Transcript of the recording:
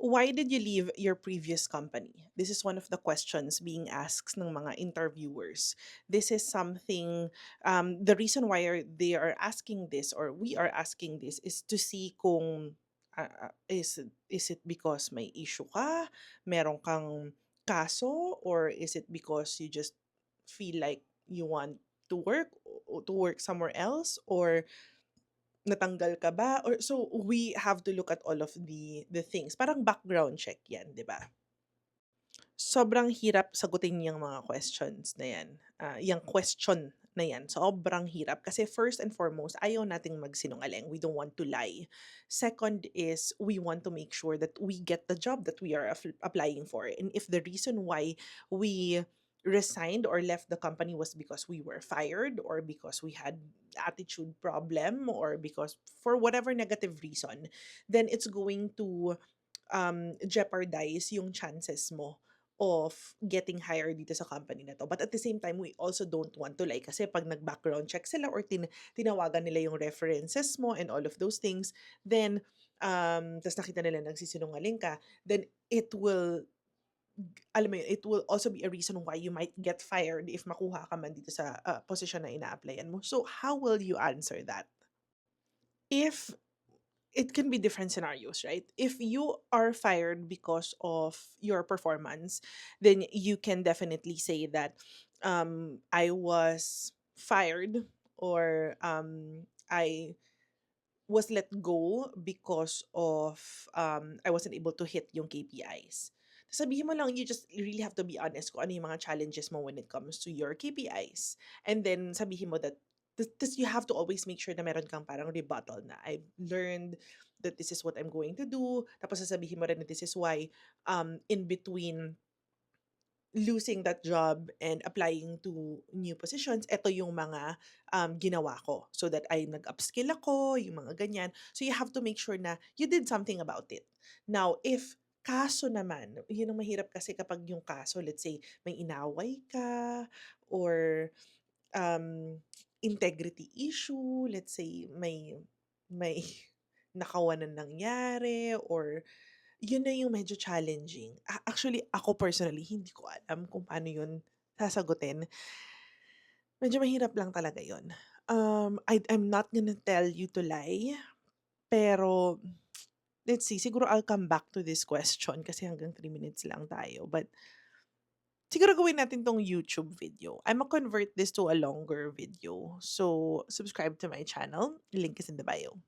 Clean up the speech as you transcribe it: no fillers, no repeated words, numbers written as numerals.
Why did you leave your previous company? This is one of the questions being asked ng mga interviewers. This is something, the reason why they are asking this or we are asking this is to see kung is it because may issue ka, meron kang kaso, or is it because you just feel like you want to work somewhere else, or natanggal ka ba? Or so we have to look at all of the things. Parang background check 'yan, 'di ba? Sobrang hirap sagutin yung mga questions na 'yan, yang question na 'yan. Sobrang hirap kasi first and foremost, ayaw nating magsinungaling. We don't want to lie. Second is we want to make sure that we get the job that we are applying for. And if the reason why we resigned or left the company was because we were fired or because we had attitude problem or because for whatever negative reason, then it's going to jeopardize yung chances mo of getting hired dito sa company na 'to. But at the same time, we also don't want to lie kasi 'pag nag-background check sila or tinawagan nila yung references mo and all of those things, then, ta's nakita nila nagsisinungaling ka, then it will alam mo yun, it will also be a reason why you might get fired if makuha ka man dito sa, posisyon na ina-applyan mo. So, how will you answer that? If it can be different scenarios, right? If you are fired because of your performance, then you can definitely say that I was fired or I was let go because of I wasn't able to hit yung KPIs. Sabihin mo lang, you just really have to be honest kung ano yung mga challenges mo when it comes to your KPIs. And then sabihin mo that this you have to always make sure na meron kang parang rebuttal na I've learned that this is what I'm going to do. Tapos sasabihin mo rin na this is why in between losing that job and applying to new positions, eto yung mga ginawa ko so that ay nag-upskill ako, yung mga ganyan. So you have to make sure na you did something about it. Now, if kaso naman, yun ang mahirap kasi kapag yung kaso, let's say, may inaway ka or um, integrity issue, let's say, may nakawanan nangyari or yun na yung medyo challenging. Actually, ako personally, hindi ko alam kung paano yun sasagutin. Medyo mahirap lang talaga yun. I'm not gonna tell you to lie, pero let's see, siguro I'll come back to this question kasi hanggang 3 minutes lang tayo. But siguro gawin natin 'tong YouTube video. Imma convert this to a longer video. So, subscribe to my channel. Link is in the bio.